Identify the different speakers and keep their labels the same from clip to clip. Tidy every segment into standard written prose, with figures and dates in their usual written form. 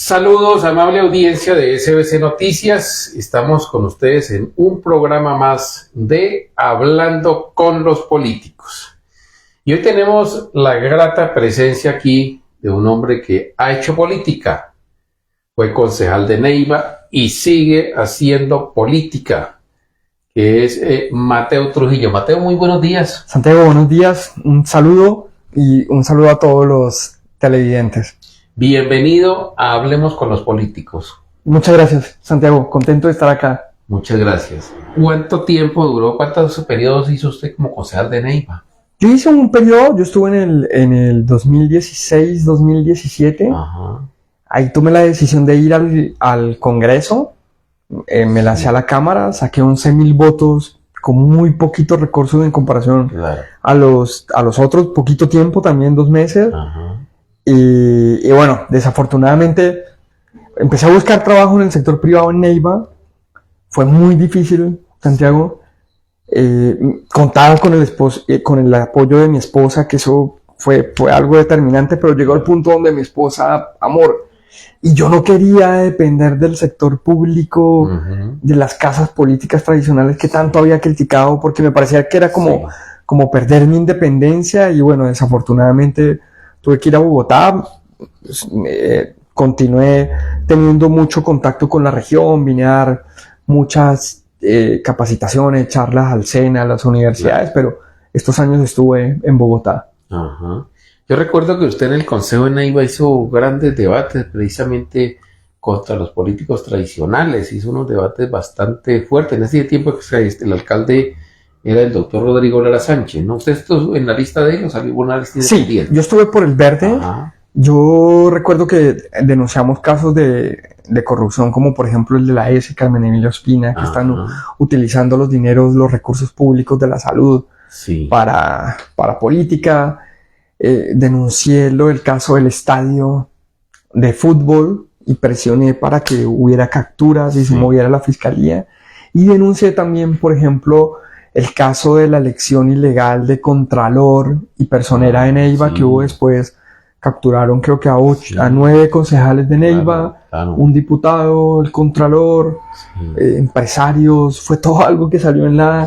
Speaker 1: Saludos, amable audiencia de SBC Noticias. Estamos con ustedes en un programa más de Hablando con los Políticos. Y hoy tenemos la grata presencia aquí de un hombre que ha hecho política. Fue concejal de Neiva y sigue haciendo política, que es Mateo Trujillo. Mateo, muy buenos días.
Speaker 2: Santiago, buenos días. Un saludo y un saludo a todos los televidentes.
Speaker 1: Bienvenido a Hablemos con los Políticos.
Speaker 2: Muchas gracias, Santiago. Contento de estar acá.
Speaker 1: Muchas gracias. ¿Cuánto tiempo duró? ¿Cuántos periodos hizo usted como concejal de Neiva?
Speaker 2: Yo hice un periodo, yo estuve en el 2016, 2017.
Speaker 1: Ajá.
Speaker 2: Ahí tomé la decisión de ir al Congreso. Me lancé a la Cámara, saqué 11,000 votos con muy poquitos recursos en comparación a los otros, poquito tiempo, también 2 meses.
Speaker 1: Ajá.
Speaker 2: Y bueno, desafortunadamente empecé a buscar trabajo en el sector privado en Neiva. Fue muy difícil, Santiago. Contaba con el apoyo de mi esposa, que eso fue algo determinante, pero llegó al punto donde mi esposa, amor, y yo no quería depender del sector público,
Speaker 1: Uh-huh.
Speaker 2: de las casas políticas tradicionales que tanto había criticado, porque me parecía que era como perder mi independencia. Y bueno, desafortunadamente tuve que ir a Bogotá. Continué teniendo mucho contacto con la región, vine a dar muchas capacitaciones, charlas al SENA, a las universidades, pero estos años estuve en Bogotá.
Speaker 1: Ajá. Yo recuerdo que usted en el Consejo de Neiva hizo grandes debates precisamente contra los políticos tradicionales, hizo unos debates bastante fuertes. En ese tiempo el alcalde era el doctor Rodrigo Lara Sánchez, ¿no? ¿Usted estuvo en la lista de él o salió en la lista
Speaker 2: Sí,
Speaker 1: independiente?
Speaker 2: yo estuve por el verde.
Speaker 1: Ajá.
Speaker 2: Yo recuerdo que denunciamos casos de corrupción, como por ejemplo el de la S. Carmen Emilio Ospina, que están utilizando los recursos públicos de la salud
Speaker 1: Sí.
Speaker 2: para política. Denuncié el caso del estadio de fútbol y presioné para que hubiera capturas y se moviera la fiscalía. Y denuncié también, por ejemplo, el caso de la elección ilegal de contralor y personera de Neiva, que hubo después. Capturaron creo que a 9 concejales de Neiva,
Speaker 1: Claro.
Speaker 2: un diputado, el contralor, empresarios. Fue todo algo que salió en la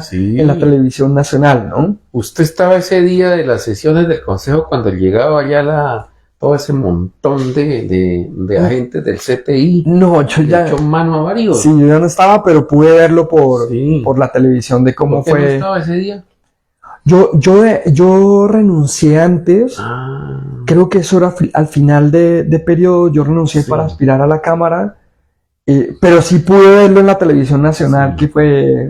Speaker 2: televisión nacional, ¿no?
Speaker 1: ¿Usted estaba ese día de las sesiones del Consejo cuando llegaba allá todo ese montón de agentes del CTI?
Speaker 2: No, yo ya...
Speaker 1: Echó mano a varios.
Speaker 2: Sí, yo ya no estaba, pero pude verlo por la televisión de cómo
Speaker 1: ¿Por qué
Speaker 2: fue.
Speaker 1: no estaba ese día?
Speaker 2: Yo renuncié antes. Creo que eso era al final de periodo. Yo renuncié para aspirar a la Cámara, pero sí pude verlo en la televisión nacional, que fue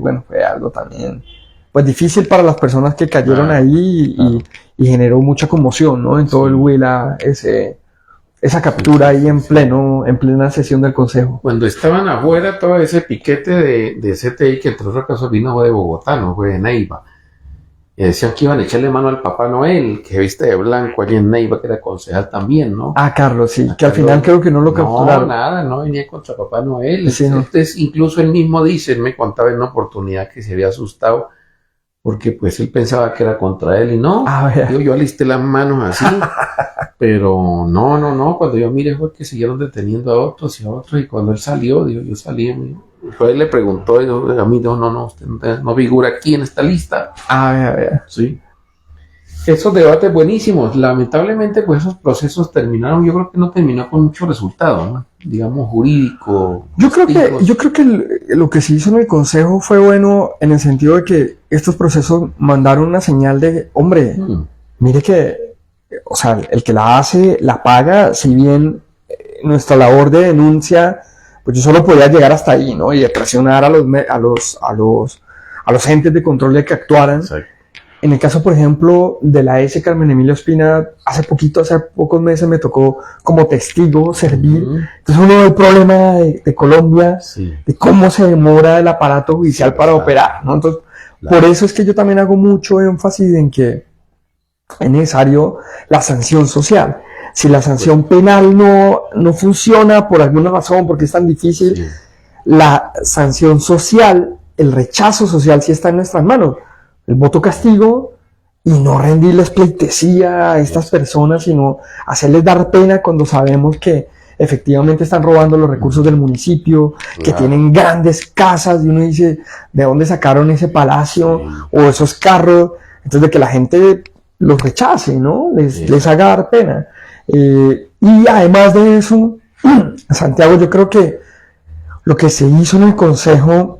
Speaker 2: algo también pues difícil para las personas que cayeron ahí y generó mucha conmoción, ¿no? En todo el Huila, esa captura ahí en plena sesión del Consejo.
Speaker 1: Cuando estaban afuera, todo ese piquete de CTI, que entre otras cosas vino de Bogotá, no fue de Neiva. Y decían que iban a echarle mano al Papá Noel, que viste de blanco allí en Neiva, que era concejal también, ¿no?
Speaker 2: Carlos, sí, que al
Speaker 1: Carlos,
Speaker 2: final creo que no lo capturaron.
Speaker 1: No, nada, no venía contra Papá Noel.
Speaker 2: Sí, ¿no?
Speaker 1: Entonces, incluso él mismo dice, él me contaba en una oportunidad que se había asustado, porque pues él pensaba que era contra él, y no, yo alisté las manos así, pero no, cuando yo miré fue que siguieron deteniendo a otros, y cuando él salió, yo salí, entonces él le preguntó, a mí no, usted no figura aquí en esta lista. Sí. Esos debates buenísimos, lamentablemente pues esos procesos terminaron, yo creo que no terminó con mucho resultado, ¿no? Digamos jurídico.
Speaker 2: Yo creo que lo que se hizo en el Consejo fue bueno en el sentido de que estos procesos mandaron una señal de, hombre, mire que, o sea, el que la hace, la paga. Si bien nuestra labor de denuncia, pues yo solo podía llegar hasta ahí, ¿no? Y de presionar a los entes de control de que actuaran.
Speaker 1: Exacto.
Speaker 2: En el caso, por ejemplo, de la S. Carmen Emilio Ospina, hace pocos meses me tocó como testigo servir. Entonces uno ve el problema de Colombia, de cómo se demora el aparato judicial para operar, ¿no? Entonces, por eso es que yo también hago mucho énfasis en que es necesario la sanción social. Si la sanción penal no funciona por alguna razón, porque es tan difícil, la sanción social, el rechazo social sí está en nuestras manos. El voto castigo y no rendirles pleitesía a estas personas, sino hacerles dar pena cuando sabemos que efectivamente están robando los recursos del municipio, que tienen grandes casas y uno dice, ¿de dónde sacaron ese palacio o esos carros? Entonces de que la gente los rechace, ¿no? Les haga dar pena. Y además de eso, Santiago, yo creo que lo que se hizo en el Consejo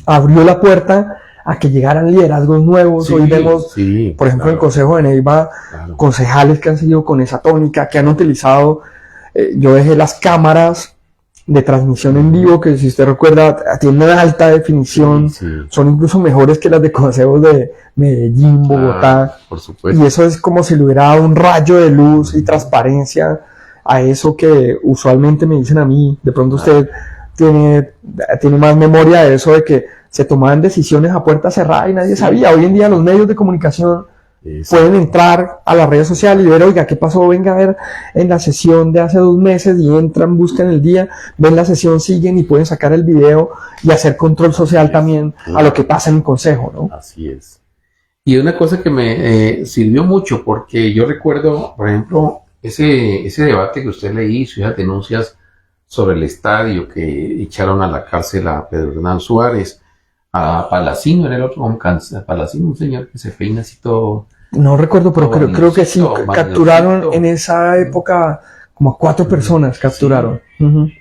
Speaker 2: abrió la puerta a que llegaran liderazgos nuevos. Hoy vemos, por ejemplo, en el Consejo de Neiva, concejales que han seguido con esa tónica, que han utilizado, yo dejé las cámaras de transmisión en vivo, que si usted recuerda, tienen una alta definición, son incluso mejores que las de consejos de Medellín, Bogotá,
Speaker 1: por supuesto.
Speaker 2: Y eso es como si le hubiera dado un rayo de luz y transparencia a eso que usualmente me dicen a mí. De pronto usted tiene más memoria de eso, de que se tomaban decisiones a puerta cerrada y nadie sabía. Hoy en día los medios de comunicación pueden entrar a las redes sociales y ver, oiga, ¿qué pasó? Venga a ver en la sesión de hace 2 meses, y entran, buscan el día, ven la sesión, siguen y pueden sacar el video y hacer control social también a lo que pasa en el consejo, ¿no?
Speaker 1: Así es. Y una cosa que me sirvió mucho, porque yo recuerdo, por ejemplo, ese debate que usted le hizo, esas denuncias sobre el estadio, que echaron a la cárcel a Pedro Hernán Suárez, a Palacino, era el otro, Palacino, un señor que se peina así todo.
Speaker 2: No recuerdo, pero creo que sí, capturaron en esa época como 4 personas capturaron.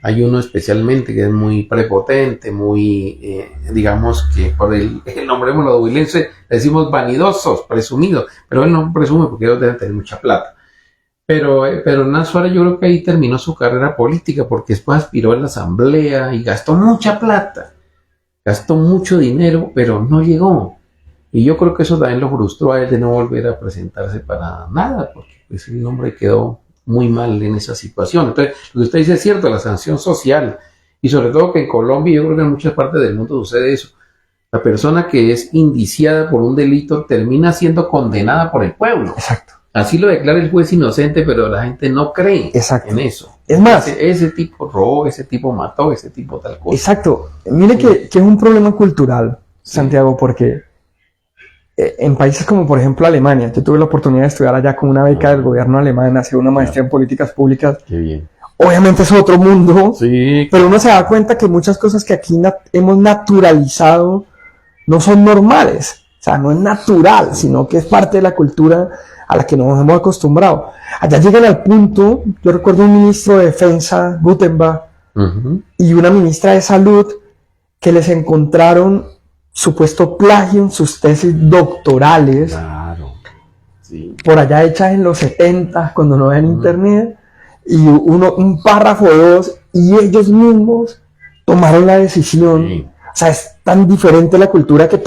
Speaker 1: Hay uno especialmente que es muy prepotente, muy, digamos que por el nombre modulense le decimos vanidosos, presumidos, pero él no presume porque ellos deben tener mucha plata. Pero Hernán Suárez, yo creo que ahí terminó su carrera política, porque después aspiró a la asamblea y gastó mucha plata. Gastó mucho dinero, pero no llegó. Y yo creo que eso también lo frustró a él de no volver a presentarse para nada, porque pues, el hombre quedó muy mal en esa situación. Entonces, lo que usted dice es cierto, la sanción social, y sobre todo que en Colombia, yo creo que en muchas partes del mundo sucede eso. La persona que es indiciada por un delito termina siendo condenada por el pueblo.
Speaker 2: Exacto.
Speaker 1: Así lo declara el juez inocente, pero la gente no cree en eso.
Speaker 2: Es más,
Speaker 1: ese tipo robó, ese tipo mató, ese tipo tal cosa.
Speaker 2: Exacto. Mire que es un problema cultural, Santiago, porque en países como por ejemplo Alemania, yo tuve la oportunidad de estudiar allá con una beca del gobierno alemán, hacer una maestría en políticas públicas.
Speaker 1: Qué bien.
Speaker 2: Obviamente es otro mundo,
Speaker 1: sí,
Speaker 2: pero uno se da cuenta que muchas cosas que aquí hemos naturalizado no son normales. O sea, no es natural, sino que es parte de la cultura a la que nos hemos acostumbrado. Allá llegan al punto, yo recuerdo un ministro de Defensa, Gutenberg, y una ministra de Salud, que les encontraron supuesto plagio en sus tesis doctorales, por allá hechas en los 70, cuando no había internet, y un párrafo o 2, y ellos mismos tomaron la decisión. O sea, es tan diferente la cultura que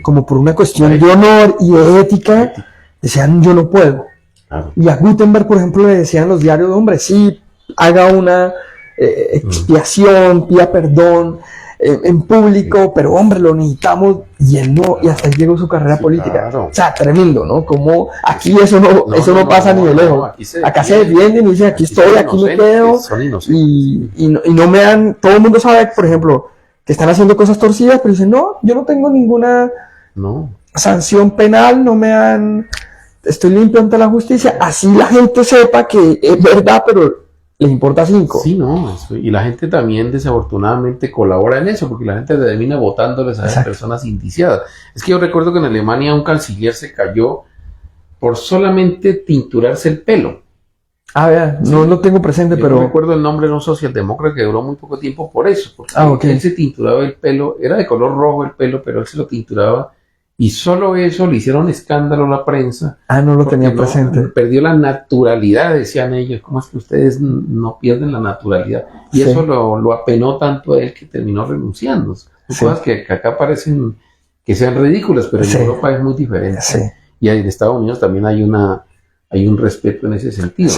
Speaker 2: como por una cuestión de honor y de ética, decían, yo no puedo. Y a Gutenberg, por ejemplo, le decían los diarios, hombre, sí, haga una expiación, pida perdón en público, pero hombre, lo necesitamos, y él no, y hasta ahí llegó su carrera política. Claro. O sea, tremendo, ¿no? Como aquí eso no pasa ni de lejos. Acá se defienden y dicen, aquí estoy, aquí me quedo, y no me dan, todo el mundo sabe, por ejemplo, que están haciendo cosas torcidas, pero dicen, no, yo no tengo ninguna sanción penal, no me dan, estoy limpio ante la justicia. Así la gente sepa que es verdad, pero les importa 5.
Speaker 1: Sí, no, y la gente también desafortunadamente colabora en eso, porque la gente termina votándoles a esas personas indiciadas. Es que yo recuerdo que en Alemania un canciller se cayó por solamente tinturarse el pelo.
Speaker 2: Vea, no lo tengo presente, pero...
Speaker 1: No recuerdo el nombre de un socialdemócrata que duró muy poco tiempo por eso, porque él se tinturaba el pelo, era de color rojo el pelo, pero él se lo tinturaba, y solo eso le hicieron escándalo a la prensa.
Speaker 2: No lo tenía presente.
Speaker 1: Perdió la naturalidad, decían ellos. ¿Cómo es que ustedes no pierden la naturalidad? Y eso lo apenó tanto a él que terminó renunciando. Son cosas que acá parecen que sean ridículas, pero en Europa es muy diferente. Y en Estados Unidos también hay un respeto en ese sentido.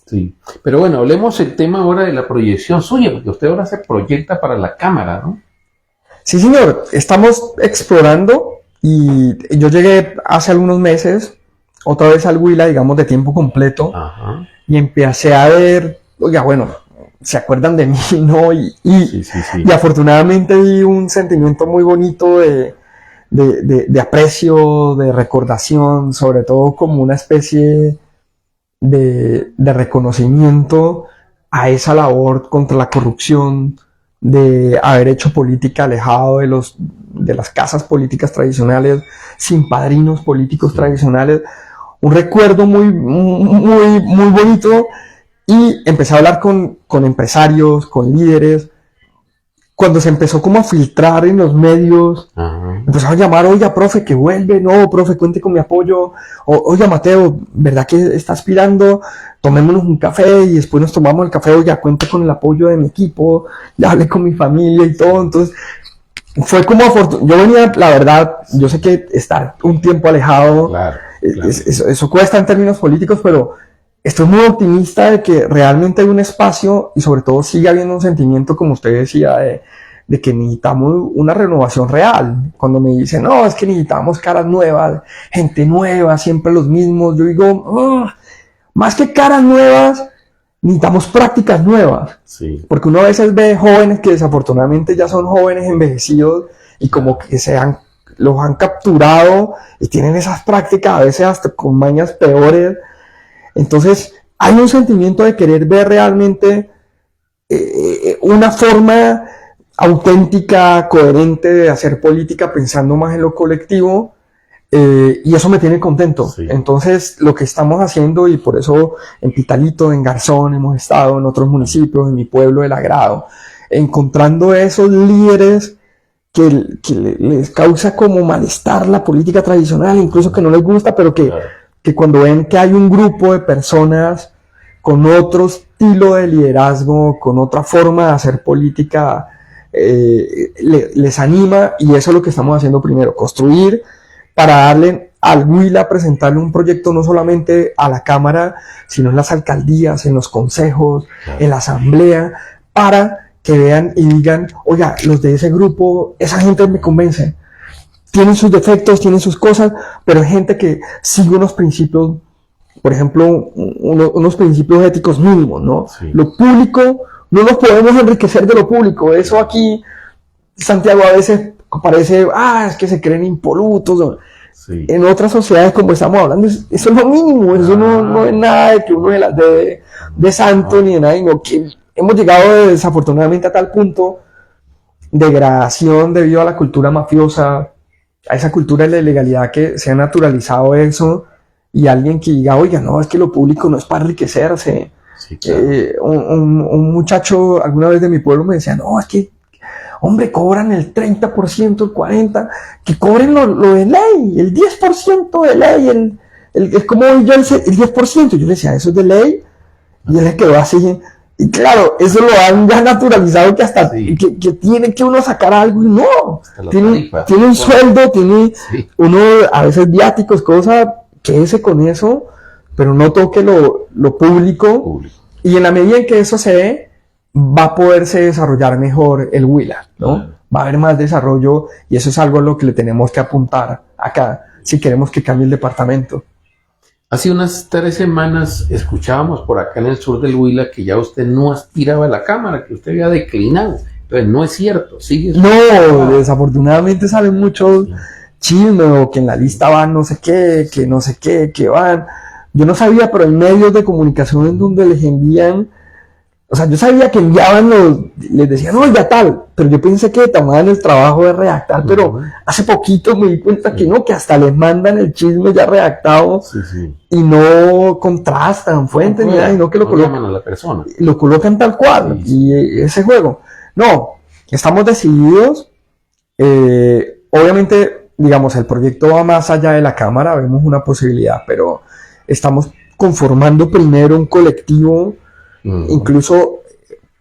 Speaker 1: Sí. Pero bueno, hablemos el tema ahora de la proyección suya, porque usted ahora se proyecta para la cámara, ¿no?
Speaker 2: Sí, señor. Estamos explorando. Y yo llegué hace algunos meses, otra vez al Huila, digamos, de tiempo completo, y empecé a ver, oiga, bueno, ¿se acuerdan de mí, no? Y afortunadamente vi un sentimiento muy bonito de aprecio, de recordación, sobre todo como una especie de reconocimiento a esa labor contra la corrupción, de haber hecho política alejado de las casas políticas tradicionales, sin padrinos políticos tradicionales. Un recuerdo muy bonito, y empecé a hablar con empresarios, con líderes. Cuando se empezó como a filtrar en los medios, empezaron a llamar, oiga, profe, que vuelve, no, profe, cuente con mi apoyo, oiga, Mateo, ¿verdad que está aspirando? Tomémonos un café y después nos tomamos el café, oiga, cuente con el apoyo de mi equipo, ya hablé con mi familia y todo. Entonces, fue como yo venía, la verdad, yo sé que estar un tiempo alejado, claro. Eso cuesta en términos políticos, pero estoy muy optimista de que realmente hay un espacio, y sobre todo sigue habiendo un sentimiento, como usted decía, de que necesitamos una renovación real. Cuando me dicen, no, es que necesitamos caras nuevas, gente nueva, siempre los mismos, yo digo, más que caras nuevas, necesitamos prácticas nuevas. Sí. Porque uno a veces ve jóvenes que desafortunadamente ya son jóvenes envejecidos, y como que los han capturado y tienen esas prácticas a veces hasta con mañas peores. Entonces, hay un sentimiento de querer ver realmente una forma auténtica, coherente de hacer política, pensando más en lo colectivo, y eso me tiene contento. Sí. Entonces, lo que estamos haciendo, y por eso en Pitalito, en Garzón, hemos estado en otros municipios, en mi pueblo, El Agrado, encontrando esos líderes que les causa como malestar la política tradicional, incluso que no les gusta, pero que cuando ven que hay un grupo de personas con otro estilo de liderazgo, con otra forma de hacer política, les anima. Y eso es lo que estamos haciendo primero, construir para darle al Huila, presentarle un proyecto no solamente a la Cámara, sino en las alcaldías, en los consejos, en la asamblea, para que vean y digan, oiga, los de ese grupo, esa gente me convence. Tienen sus defectos, tienen sus cosas, pero hay gente que sigue unos principios, por ejemplo, unos principios éticos mínimos, ¿no? Sí. Lo público, no nos podemos enriquecer de lo público. Eso aquí, Santiago, a veces parece, es que se creen impolutos. Sí. En otras sociedades, como estamos hablando, eso es lo mínimo. Eso no es nada de que uno se las dé de santo ni de nada, sino que hemos llegado desafortunadamente a tal punto de degradación debido a la cultura mafiosa, a esa cultura de la ilegalidad, que se ha naturalizado eso, y alguien que diga, oiga, no, es que lo público no es para enriquecerse. Sí, claro. Un muchacho alguna vez de mi pueblo me decía, no, es que, hombre, cobran el 30%, el 40%, que cobren lo de ley, el 10% de ley, es como yo el 10%, yo le decía, eso es de ley, y él le quedó así. Y claro, eso lo han ya naturalizado, que hasta que tiene que uno sacar algo, y no, tiene un sueldo, tiene uno a veces viáticos, cosas, quédese con eso, pero no toque lo público. Y en la medida en que eso se dé, va a poderse desarrollar mejor el Huila, ¿no? Va a haber más desarrollo, y eso es algo a lo que le tenemos que apuntar acá, si queremos que cambie el departamento.
Speaker 1: Hace unas 3 semanas escuchábamos por acá en el sur del Huila que ya usted no aspiraba a la Cámara, que usted había declinado. Entonces, no es cierto, sigue.
Speaker 2: No, desafortunadamente salen muchos chismes, o que en la lista van no sé qué, que no sé qué, que van. Yo no sabía, pero hay medios de comunicación en donde les envían, o sea, yo sabía que enviaban les decían, no, ya tal, pero yo pensé que tomaban el trabajo de redactar, pero hace poquito me di cuenta que no, que hasta les mandan el chisme ya redactado, y no contrastan fuentes, ni nada, sino que lo colocan
Speaker 1: a la persona.
Speaker 2: Lo colocan tal cual, y ese juego. No, estamos decididos, obviamente, digamos, el proyecto va más allá de la Cámara, vemos una posibilidad, pero estamos conformando primero un colectivo, incluso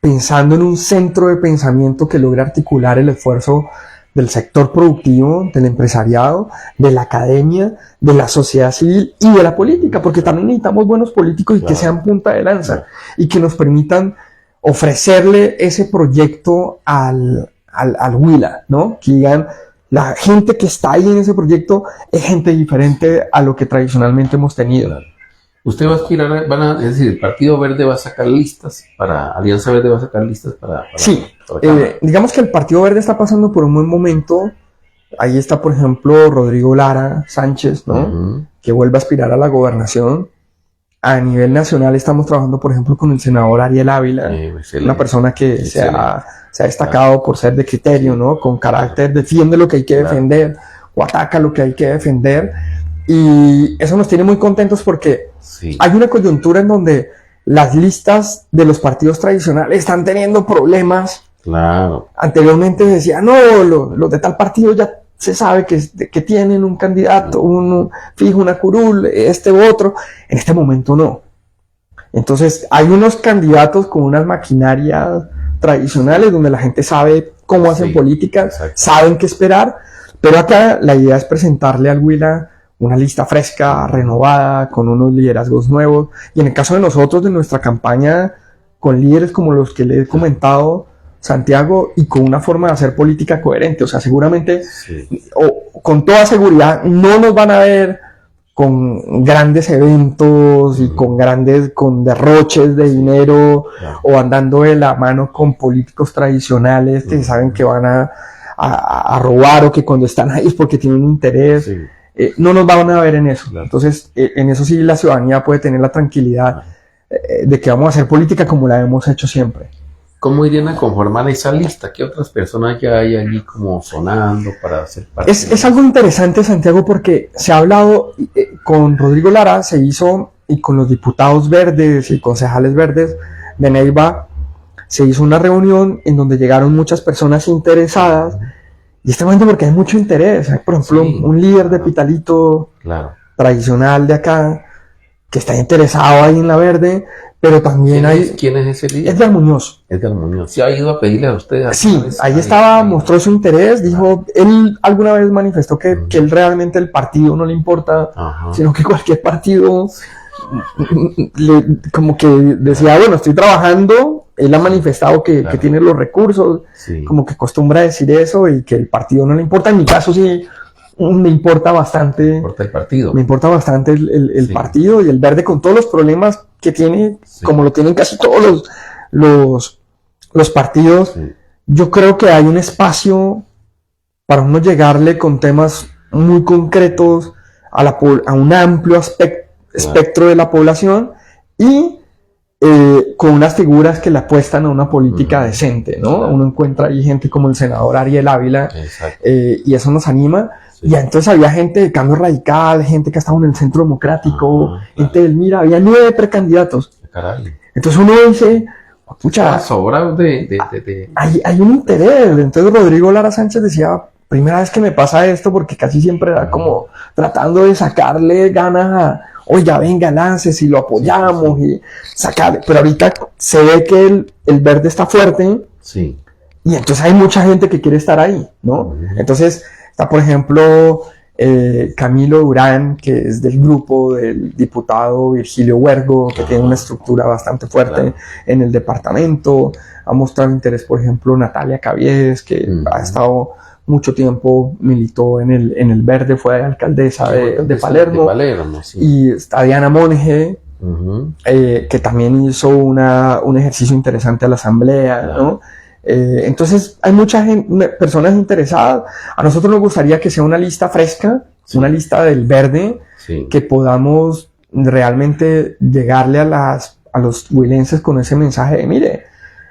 Speaker 2: pensando en un centro de pensamiento que logre articular el esfuerzo del sector productivo, del empresariado, de la academia, de la sociedad civil y de la política, porque también necesitamos buenos políticos, y que sean punta de lanza, y que nos permitan ofrecerle ese proyecto al Huila, ¿no? Que digan, la gente que está ahí en ese proyecto es gente diferente a lo que tradicionalmente hemos tenido.
Speaker 1: Usted va a aspirar, es decir, el Partido Verde va a sacar listas Alianza Verde va a sacar listas para
Speaker 2: sí, digamos que el Partido Verde está pasando por un buen momento. Ahí está, por ejemplo, Rodrigo Lara Sánchez, ¿no? Que vuelve a aspirar a la gobernación. a nivel nacional estamos trabajando, por ejemplo, con el senador Ariel Ávila, una persona que se ha destacado por ser de criterio, ¿no? Con carácter, defiende lo que hay que defender o ataca lo que hay que defender. Y eso nos tiene muy contentos porque hay una coyuntura en donde las listas de los partidos tradicionales están teniendo problemas.
Speaker 1: Claro.
Speaker 2: Anteriormente decía, no, los de tal partido ya se sabe que tienen un candidato, uno fijo, una curul, este u otro. En este momento no. Entonces hay unos candidatos con unas maquinarias tradicionales donde la gente sabe cómo hacen política, saben qué esperar, pero acá la idea es presentarle al Huila una lista fresca, renovada, con unos liderazgos nuevos, y en el caso de nosotros, de nuestra campaña, con líderes como los que le he comentado, Santiago, y con una forma de hacer política coherente. O sea, seguramente, o con toda seguridad, no nos van a ver con grandes eventos y con derroches de dinero, o andando de la mano con políticos tradicionales que saben que van a robar, o que cuando están ahí es porque tienen un interés. No nos van a ver en eso. Entonces, en eso sí la ciudadanía puede tener la tranquilidad de que vamos a hacer política como la hemos hecho siempre.
Speaker 1: ¿Cómo irían a conformar esa lista? ¿Qué otras personas ya hay allí como sonando para hacer parte?
Speaker 2: Es algo interesante, Santiago, porque se ha hablado con Rodrigo Lara, se hizo, y con los diputados verdes y concejales verdes de Neiva, se hizo una reunión en donde llegaron muchas personas interesadas. Y este momento porque hay mucho interés. Hay, por ejemplo, un líder de Pitalito tradicional de acá que está interesado ahí en la verde, pero también
Speaker 1: ¿Quién es ese líder?
Speaker 2: Edgar Muñoz.
Speaker 1: Edgar Muñoz. ¿Sí ha ido a pedirle a ustedes?
Speaker 2: Sí, ahí estaba, mostró su interés, dijo, él alguna vez manifestó que él realmente el partido no le importa, sino que cualquier partido, como que decía, bueno, estoy trabajando. Él ha manifestado que tiene los recursos, como que acostumbra a decir eso, y que el partido no le importa. En mi caso sí me importa bastante.
Speaker 1: ¿Me importa el partido?
Speaker 2: Me importa bastante el partido, y el verde, con todos los problemas que tiene, como lo tienen casi todos los partidos. Yo creo que hay un espacio para uno llegarle con temas muy concretos a un amplio espectro de la población, y con unas figuras que le apuestan a una política decente, ¿no? Uno encuentra ahí gente como el senador Ariel Ávila, y eso nos anima. Y entonces había gente de Cambio Radical, gente que ha estado en el Centro Democrático, gente del Mira, había 9 precandidatos. Entonces uno dice, pucha, hay un interés. Entonces Rodrigo Lara Sánchez decía, primera vez que me pasa esto, porque casi siempre era como tratando de sacarle ganas oiga, venga, lance, si lo apoyamos y sacar, pero ahorita se ve que el verde está fuerte, y entonces hay mucha gente que quiere estar ahí, ¿no? Entonces está, por ejemplo, Camilo Durán, que es del grupo del diputado Virgilio Huergo, que tiene una estructura bastante fuerte en el departamento. Ha mostrado interés, por ejemplo, Natalia Cavies, que ha estado mucho tiempo, militó en el verde, fue alcaldesa de Palermo, y está Diana Monge, que también hizo un ejercicio interesante a la asamblea, ¿no? Entonces hay muchas personas interesadas. A nosotros nos gustaría que sea una lista fresca, una lista del verde, que podamos realmente llegarle a los huilenses con ese mensaje de, mire,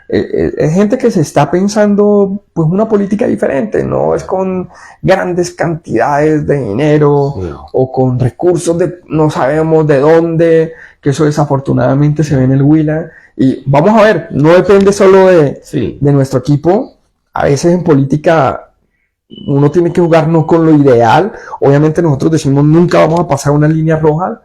Speaker 2: es gente que se está pensando pues una política diferente, no es con grandes cantidades de dinero o con recursos no sabemos de dónde, que eso desafortunadamente se ve en el Huila. Y vamos a ver, no depende solo de nuestro equipo. A veces en política uno tiene que jugar no con lo ideal. Obviamente nosotros decimos nunca vamos a pasar una línea roja,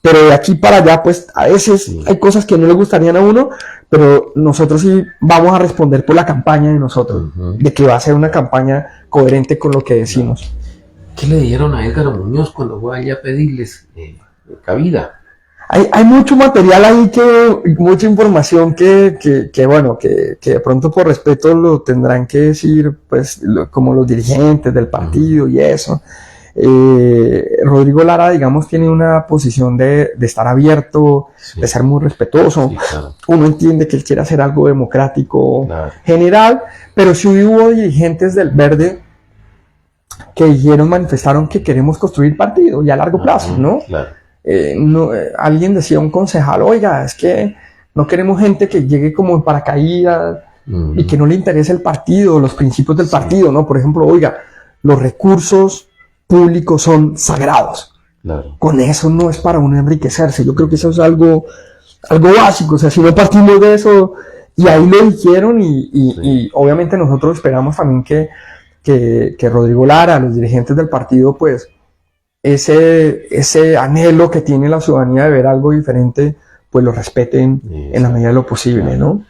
Speaker 2: pero de aquí para allá pues a veces hay cosas que no le gustarían a uno, pero nosotros sí vamos a responder por la campaña de nosotros, de que va a ser una campaña coherente con lo que decimos.
Speaker 1: ¿Qué le dijeron a Edgar Muñoz cuando fue allá a pedirles cabida?
Speaker 2: Hay mucho material ahí, mucha información que de pronto por respeto lo tendrán que decir, pues, como los dirigentes del partido y eso. Rodrigo Lara, digamos, tiene una posición de estar abierto, de ser muy respetuoso. Uno entiende que él quiere hacer algo democrático general, pero sí hubo dirigentes del Verde que manifestaron que queremos construir partido y a largo plazo, ¿no? alguien decía, un concejal, oiga, es que no queremos gente que llegue como en paracaídas y que no le interese el partido, los principios del partido, ¿no? Por ejemplo, oiga, los recursos públicos son sagrados. Claro. Con eso no es para uno enriquecerse. Yo creo que eso es algo básico. O sea, si no partimos de eso, y ahí lo dijeron, y obviamente nosotros esperamos también que Rodrigo Lara, los dirigentes del partido, pues, ese anhelo que tiene la ciudadanía de ver algo diferente, pues lo respeten en la medida de lo posible, ¿no?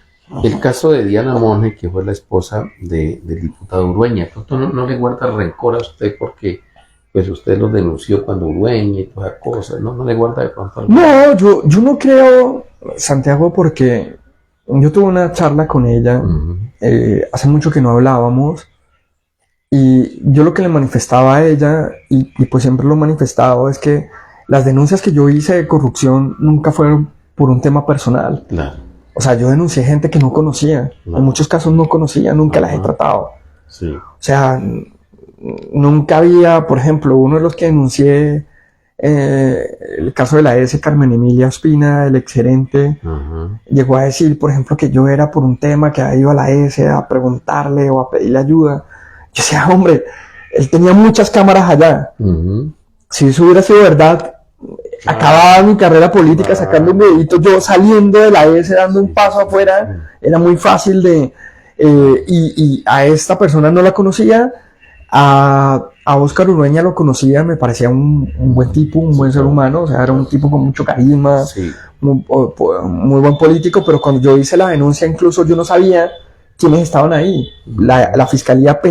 Speaker 1: El caso de Diana Monge, que fue la esposa del diputado Urueña, no le guarda rencor a usted porque pues usted lo denunció cuando Urueña y todas esas cosas, ¿no? No le guarda de pronto algo.
Speaker 2: No, yo no creo, Santiago, porque yo tuve una charla con ella, hace mucho que no hablábamos, y yo lo que le manifestaba a ella, y pues siempre lo he manifestado, es que las denuncias que yo hice de corrupción nunca fueron por un tema personal.
Speaker 1: Claro.
Speaker 2: O sea, yo denuncié gente que no conocía. Claro. En muchos casos no conocía, nunca las he tratado.
Speaker 1: Sí.
Speaker 2: O sea, nunca había, por ejemplo, uno de los que denuncié, el caso de la S. Carmen Emilia Ospina, el exgerente, llegó a decir, por ejemplo, que yo era por un tema que había ido a la S a preguntarle o a pedirle ayuda. Yo decía, hombre, él tenía muchas cámaras allá. Si eso hubiera sido verdad, acababa mi carrera política sacando un videito, yo saliendo de la S, dando un paso afuera, era muy fácil de... y a esta persona no la conocía, a Óscar Urueña lo conocía, me parecía un buen tipo, un buen ser humano, o sea, era un tipo con mucho carisma, muy buen político, pero cuando yo hice la denuncia, incluso yo no sabía quiénes estaban ahí. La fiscalía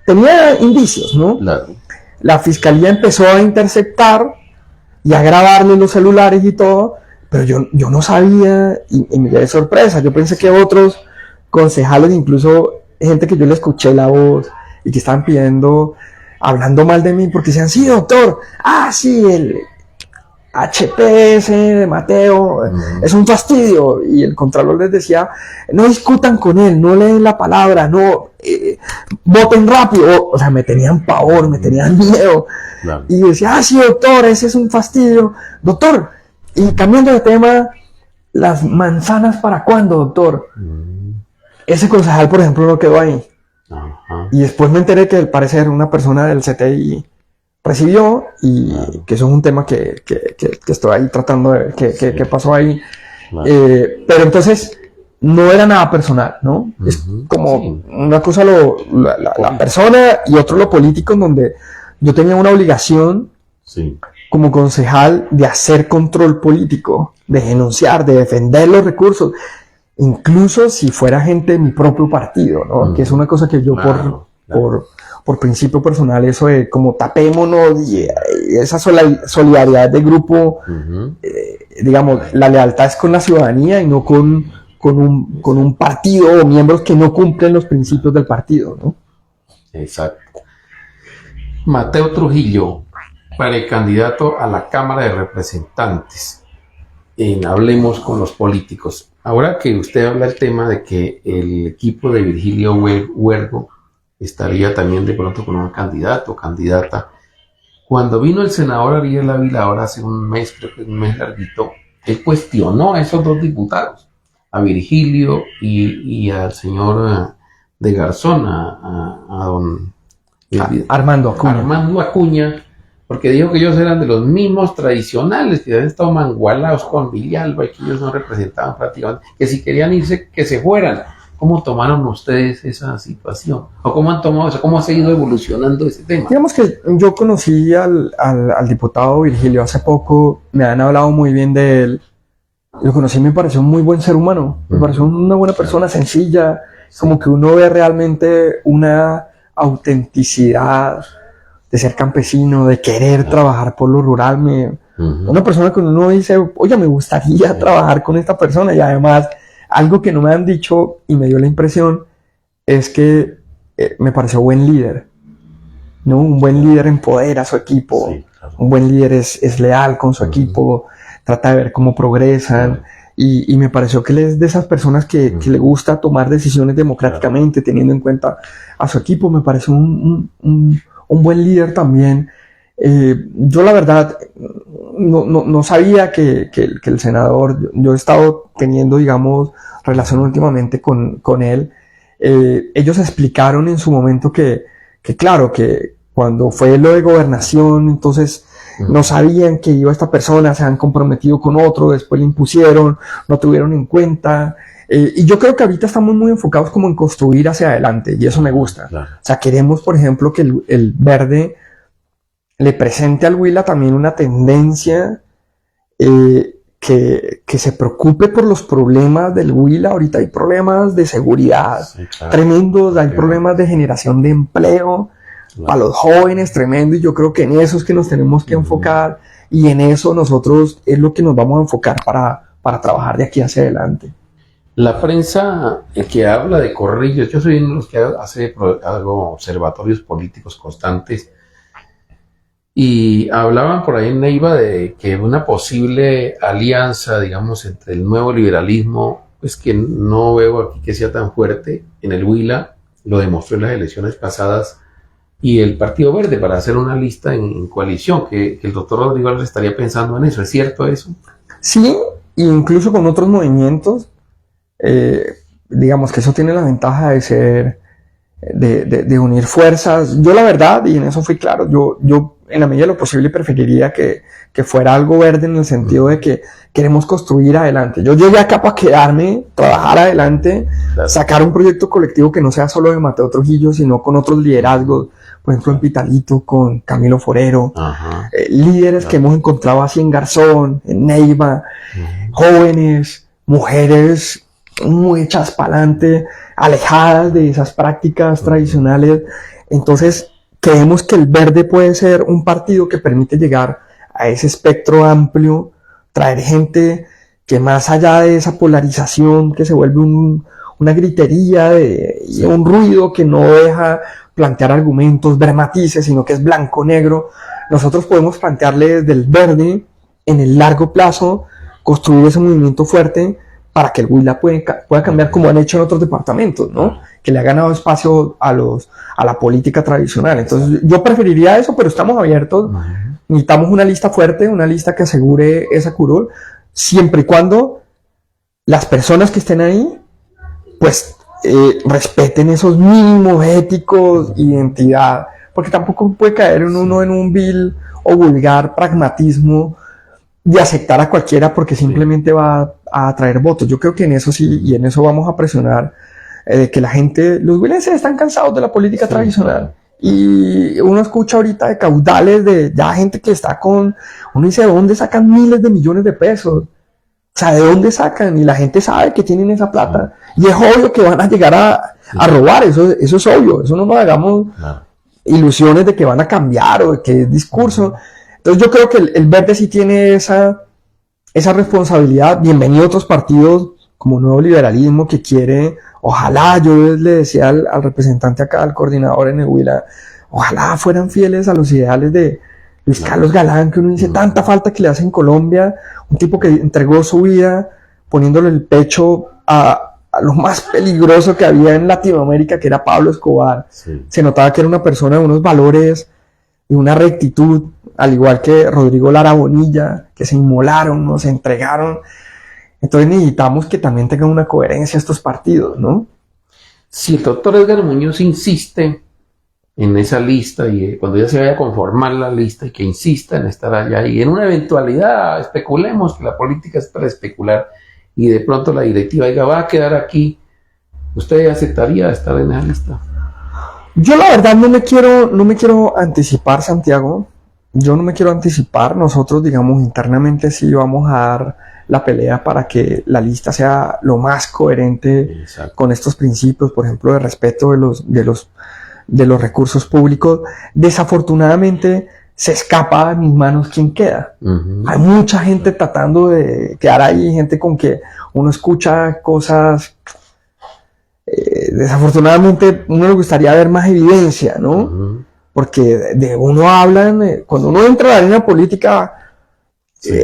Speaker 2: tenía indicios, ¿no?
Speaker 1: Claro.
Speaker 2: La fiscalía empezó a interceptar y a grabarle los celulares y todo, pero yo no sabía, y me llevé sorpresa. Yo pensé que otros concejales, incluso gente que yo le escuché la voz y que estaban pidiendo, hablando mal de mí, porque decían, sí, doctor, sí, el HPS de Mateo es un fastidio, y el contralor les decía, no discutan con él, no leen la palabra, no voten rápido. O sea, me tenían pavor, me tenían miedo. Claro. Y decía, sí, doctor, ese es un fastidio, doctor. Y cambiando de tema, ¿las manzanas para cuándo, doctor? Ese concejal, por ejemplo, no quedó ahí. Y después me enteré que al parecer una persona del CTI recibió, y que eso es un tema que estoy ahí tratando de ver qué pasó ahí. Pero entonces no era nada personal, ¿no? Es como una cosa la persona, y otro lo político, en donde yo tenía una obligación como concejal de hacer control político, de denunciar, de defender los recursos, incluso si fuera gente de mi propio partido, ¿no? Que es una cosa que yo por principio personal, eso de como tapémonos, y esa solidaridad de grupo, digamos, la lealtad es con la ciudadanía y no con un partido o miembros que no cumplen los principios del partido, ¿no?
Speaker 1: Exacto. Mateo Trujillo, precandidato a la Cámara de Representantes. Hablemos con los políticos. Ahora que usted habla el tema de que el equipo de Virgilio Huergo estaría también de pronto con un candidato o candidata. Cuando vino el senador Ariel Ávila, ahora hace un mes, creo que un mes larguito, él cuestionó a esos dos diputados, a Virgilio y al señor de Garzón, a don
Speaker 2: Armando
Speaker 1: Acuña, porque dijo que ellos eran de los mismos tradicionales, que habían estado mangualados con Villalba y que ellos no representaban prácticamente, que si querían irse, que se fueran. ¿Cómo tomaron ustedes esa situación? ¿O cómo han tomado eso? ¿Cómo ha seguido evolucionando ese tema?
Speaker 2: Digamos que yo conocí al diputado Virgilio hace poco, me han hablado muy bien de él. Lo conocí, me pareció un muy buen ser humano, me pareció una buena persona, sencilla, como que uno ve realmente una autenticidad de ser campesino, de querer trabajar por lo rural. Una persona que uno dice, oye, me gustaría trabajar con esta persona, y además algo que no me han dicho y me dio la impresión es que me pareció buen líder, ¿no? Un buen líder empodera a su equipo, un buen líder es leal con su equipo, trata de ver cómo progresan, y me pareció que él es de esas personas que le gusta tomar decisiones democráticamente, teniendo en cuenta a su equipo. Me pareció un buen líder también. Yo la verdad no sabía que el senador, yo he estado teniendo, digamos, relación últimamente con él. Ellos explicaron en su momento que claro, que cuando fue lo de gobernación, entonces no sabían que iba esta persona, se han comprometido con otro, después le impusieron, no tuvieron en cuenta. Y yo creo que ahorita estamos muy enfocados como en construir hacia adelante, y eso me gusta. Claro. O sea, queremos, por ejemplo, que el verde le presente al Huila también una tendencia que se preocupe por los problemas del Huila. Ahorita hay problemas de seguridad tremendos, hay problemas de generación de empleo para los jóvenes tremendo, y yo creo que en eso es que nos tenemos que enfocar, y en eso nosotros es lo que nos vamos a enfocar para trabajar de aquí hacia adelante.
Speaker 1: La prensa que habla de corrillos, yo soy uno de los que hago observatorios políticos constantes, y hablaban por ahí en Neiva de que una posible alianza, digamos, entre el nuevo liberalismo, pues que no veo aquí que sea tan fuerte, en el Huila, lo demostró en las elecciones pasadas, y el Partido Verde para hacer una lista en coalición, que el doctor Rodrigo Álvarez estaría pensando en eso. ¿Es cierto eso?
Speaker 2: Sí, incluso con otros movimientos, digamos que eso tiene la ventaja de ser, de unir fuerzas. Yo la verdad, y en eso fui claro, yo en la medida de lo posible preferiría que fuera algo verde, en el sentido de que queremos construir adelante. Yo llegué acá para quedarme, trabajar adelante, sacar un proyecto colectivo que no sea solo de Mateo Trujillo, sino con otros liderazgos, por ejemplo en Pitalito, con Camilo Forero, líderes que hemos encontrado así en Garzón, en Neiva, jóvenes, mujeres muy hechas para adelante, alejadas de esas prácticas tradicionales. Entonces creemos que el Verde puede ser un partido que permite llegar a ese espectro amplio, traer gente que más allá de esa polarización que se vuelve una gritería y un ruido que no deja plantear argumentos, ver matices, sino que es blanco-negro, nosotros podemos plantearle desde el Verde, en el largo plazo, construir ese movimiento fuerte para que el Huila pueda cambiar, como han hecho en otros departamentos, ¿no? Que le ha ganado espacio a la política tradicional. Entonces yo preferiría eso, pero estamos abiertos. Necesitamos una lista fuerte, una lista que asegure esa curul, siempre y cuando las personas que estén ahí, pues respeten esos mínimos éticos, identidad, porque tampoco puede caer uno en un vil o vulgar pragmatismo de aceptar a cualquiera porque simplemente va a atraer votos. Yo creo que en eso sí, y en eso vamos a presionar, que la gente, los huilenses están cansados de la política tradicional. Y uno escucha ahorita de caudales de ya gente que está uno dice, ¿de dónde sacan miles de millones de pesos? O sea, ¿de dónde sacan? Y la gente sabe que tienen esa plata. Y es obvio que van a llegar a robar, eso es obvio. Eso no nos hagamos ilusiones de que van a cambiar o de que es discurso. Entonces yo creo que el Verde sí tiene esa responsabilidad. Bienvenido a otros partidos como Nuevo Liberalismo que quiere, ojalá, yo le decía al representante acá, al coordinador en el Huila, ojalá fueran fieles a los ideales de Luis Carlos Galán, que uno dice tanta falta que le hace en Colombia, un tipo que entregó su vida poniéndole el pecho a lo más peligroso que había en Latinoamérica, que era Pablo Escobar. Se notaba que era una persona de unos valores, de una rectitud, al igual que Rodrigo Lara Bonilla, que se inmolaron, ¿no? Se entregaron. Entonces necesitamos que también tengan una coherencia estos partidos, ¿no?
Speaker 1: Si el doctor Edgar Muñoz insiste en esa lista, y cuando ya se vaya a conformar la lista, y que insista en estar allá, y en una eventualidad, especulemos que la política es para especular, y de pronto la directiva diga, va a quedar aquí, ¿usted aceptaría estar en esa lista?
Speaker 2: Yo la verdad no me quiero anticipar, Santiago. Yo no me quiero anticipar. Nosotros, digamos, internamente sí vamos a dar la pelea para que la lista sea lo más coherente con estos principios, por ejemplo, de respeto de los recursos públicos. Desafortunadamente se escapa de mis manos quién queda. Hay mucha gente tratando de quedar ahí, gente con que uno escucha cosas. Desafortunadamente uno le gustaría ver más evidencia, ¿no? Porque de uno hablan, cuando uno entra a la arena política,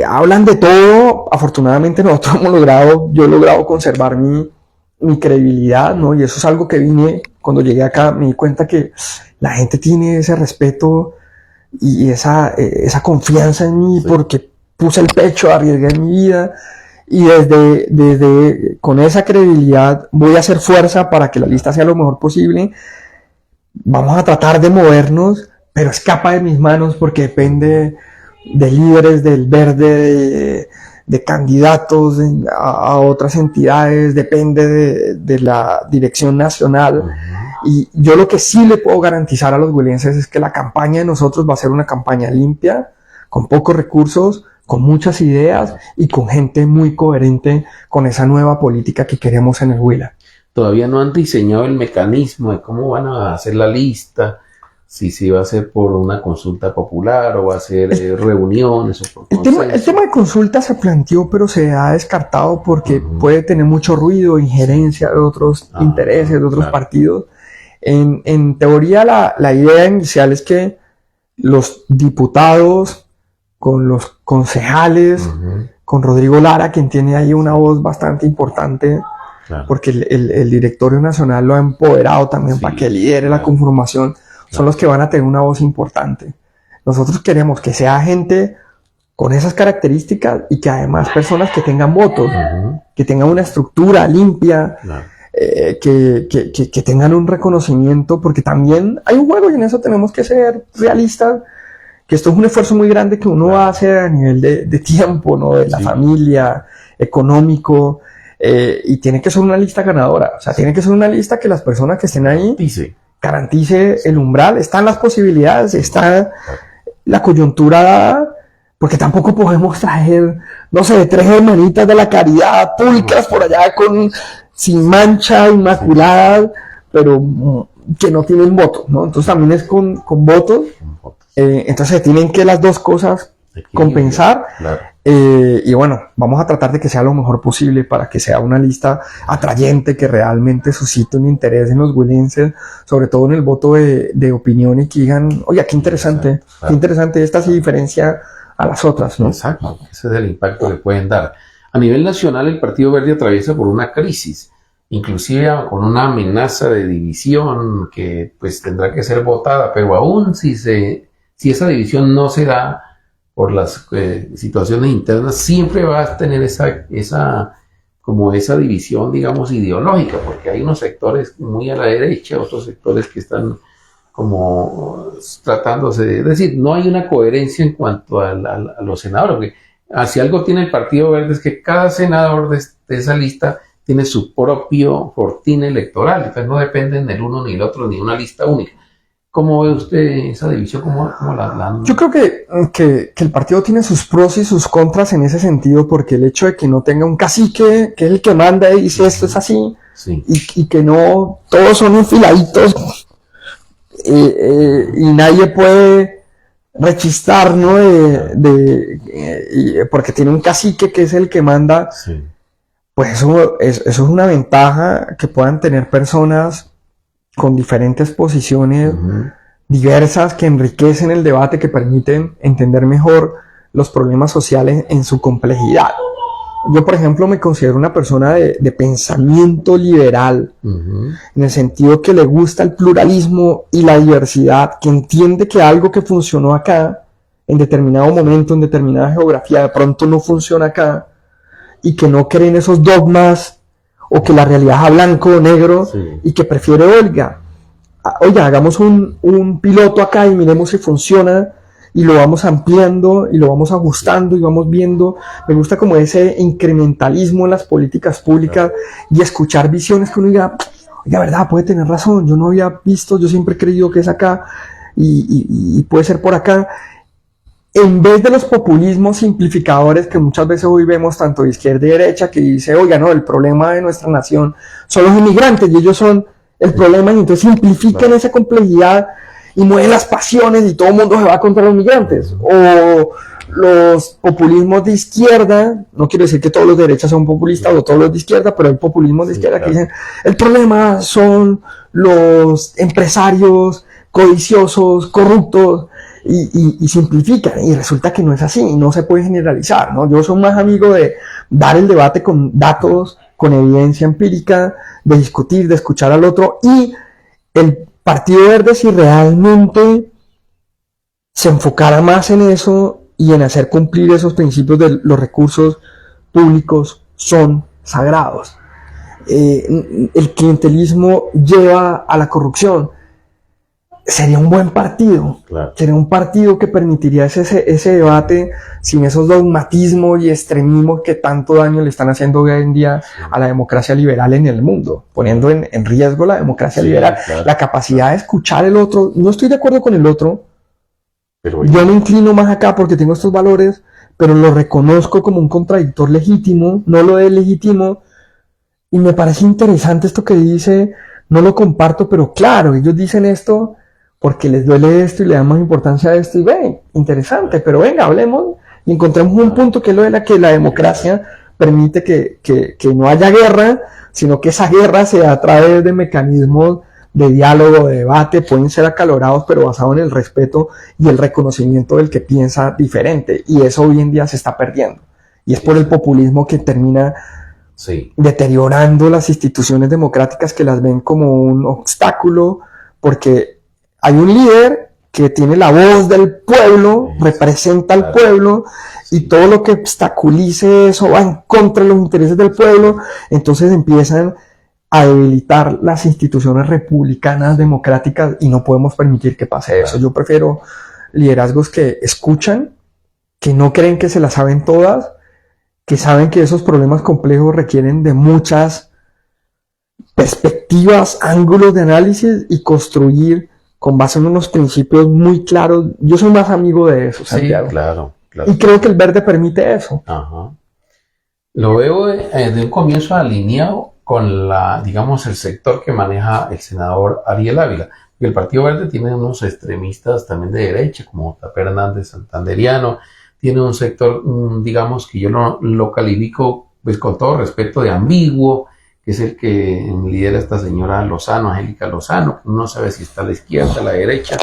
Speaker 2: hablan de todo. Afortunadamente nosotros yo he logrado conservar mi credibilidad, ¿no? Y eso es algo que cuando llegué acá, me di cuenta que la gente tiene ese respeto y esa confianza en mí, porque puse el pecho, arriesgué mi vida, y desde con esa credibilidad voy a hacer fuerza para que la lista sea lo mejor posible. Vamos a tratar de movernos, pero escapa de mis manos porque depende de líderes del verde, de candidatos a otras entidades, depende de la dirección nacional. Y yo lo que sí le puedo garantizar a los huilenses es que la campaña de nosotros va a ser una campaña limpia, con pocos recursos, con muchas ideas y con gente muy coherente con esa nueva política que queremos en el Huila.
Speaker 1: Todavía no han diseñado el mecanismo de cómo van a hacer la lista, si va a ser por una consulta popular o va a ser reuniones o por
Speaker 2: el tema de consulta se planteó, pero se ha descartado porque puede tener mucho ruido, injerencia de otros intereses, de otros partidos. En teoría la idea inicial es que los diputados con los concejales, con Rodrigo Lara, quien tiene ahí una voz bastante importante, porque el directorio nacional lo ha empoderado también para que lidere la conformación, son los que van a tener una voz importante. Nosotros queremos que sea gente con esas características y que además personas que tengan votos, que tengan una estructura limpia, que tengan un reconocimiento, porque también hay un juego y en eso tenemos que ser realistas, que esto es un esfuerzo muy grande que uno va a hacer a nivel de tiempo, ¿no? De la familia, económico, y tiene que ser una lista ganadora. O sea, tiene que ser una lista que las personas que estén ahí garantice el umbral. Están las posibilidades, está la coyuntura dada, porque tampoco podemos traer, no sé, 3 hermanitas de la caridad públicas por allá sin mancha, inmaculadas, pero que no tienen votos, ¿no? Entonces también es con votos. Entonces tienen que las dos cosas compensar. Y bueno, vamos a tratar de que sea lo mejor posible para que sea una lista atrayente, que realmente suscite un interés en los huilenses, sobre todo en el voto de opinión, y que digan, oye, qué interesante, esta se diferencia a las otras, ¿no?
Speaker 1: Exacto, ese es el impacto que pueden dar. A nivel nacional, el Partido Verde atraviesa por una crisis, inclusive con una amenaza de división que pues tendrá que ser votada, pero aún si esa división no se da por las situaciones internas, siempre va a tener esa división, digamos, ideológica, porque hay unos sectores muy a la derecha, otros sectores que están como tratándose es decir, no hay una coherencia en cuanto a los senadores, porque si algo tiene el Partido Verde es que cada senador de esa lista tiene su propio fortín electoral, entonces no dependen del uno ni del otro, ni de una lista única. ¿Cómo ve usted esa división? ¿Cómo la...
Speaker 2: Yo creo que el partido tiene sus pros y sus contras en ese sentido, porque el hecho de que no tenga un cacique, que es el que manda y dice esto es así, y que no todos son enfiladitos, y nadie puede rechistar, ¿no? Porque tiene un cacique que es el que manda, pues eso es una ventaja que puedan tener personas con diferentes posiciones diversas que enriquecen el debate, que permiten entender mejor los problemas sociales en su complejidad. Yo, por ejemplo, me considero una persona de pensamiento liberal, en el sentido que le gusta el pluralismo y la diversidad, que entiende que algo que funcionó acá, en determinado momento, en determinada geografía, de pronto no funciona acá, y que no cree en esos dogmas, o que la realidad es blanco o negro, y que prefiere, oiga, hagamos un piloto acá y miremos si funciona, y lo vamos ampliando, y lo vamos ajustando, y vamos viendo. Me gusta como ese incrementalismo en las políticas públicas, y escuchar visiones que uno diga, oiga, verdad, puede tener razón, yo no había visto, yo siempre he creído que es acá, y puede ser por acá. En vez de los populismos simplificadores que muchas veces hoy vemos tanto de izquierda y derecha, que dice, oiga, no, el problema de nuestra nación son los inmigrantes y ellos son el problema, y entonces simplifican esa complejidad y mueven las pasiones y todo el mundo se va contra los migrantes. O los populismos de izquierda, no quiero decir que todos los de derecha son populistas o todos los de izquierda, pero hay populismos de izquierda que dicen, el problema son los empresarios codiciosos, corruptos, y simplifican, y resulta que no es así, no se puede generalizar, ¿no? Yo soy más amigo de dar el debate con datos, con evidencia empírica, de discutir, de escuchar al otro, y el Partido Verde, si realmente se enfocara más en eso, y en hacer cumplir esos principios de los recursos públicos son sagrados. El clientelismo lleva a la corrupción. Sería un buen partido, claro. Sería un partido que permitiría ese debate sin esos dogmatismos y extremismos que tanto daño le están haciendo hoy en día a la democracia liberal en el mundo, poniendo en riesgo la democracia liberal, claro. La capacidad de escuchar el otro. No estoy de acuerdo con el otro, pero yo me inclino más acá porque tengo estos valores, pero lo reconozco como un contradictor legítimo, no lo deslegitimo, y me parece interesante esto que dice. No lo comparto, pero claro, ellos dicen esto porque les duele esto y le dan más importancia a esto, y ven, interesante, pero venga, hablemos y encontremos un punto que es lo de que la democracia permite que no haya guerra, sino que esa guerra se da a través de mecanismos de diálogo, de debate, pueden ser acalorados, pero basados en el respeto y el reconocimiento del que piensa diferente, y eso hoy en día se está perdiendo, y es por el populismo que termina deteriorando las instituciones democráticas, que las ven como un obstáculo, porque hay un líder que tiene la voz del pueblo, representa al pueblo, y todo lo que obstaculice eso va en contra de los intereses del pueblo. Entonces empiezan a debilitar las instituciones republicanas, democráticas, y no podemos permitir que pase eso. Yo prefiero liderazgos que escuchan, que no creen que se las saben todas, que saben que esos problemas complejos requieren de muchas perspectivas, ángulos de análisis, y construir con base en unos principios muy claros. Yo soy más amigo de eso, Santiago.
Speaker 1: Sí, claro.
Speaker 2: Y creo que el verde permite eso.
Speaker 1: Ajá. Lo veo de un comienzo alineado con digamos, el sector que maneja el senador Ariel Ávila. Y el Partido Verde tiene unos extremistas también de derecha, como Tapia Hernández, santanderiano. Tiene un sector, digamos, que yo lo califico, pues con todo respeto, de ambiguo, que es el que lidera esta señora Lozano, Angélica Lozano, que no sabe si está a la izquierda, a la derecha,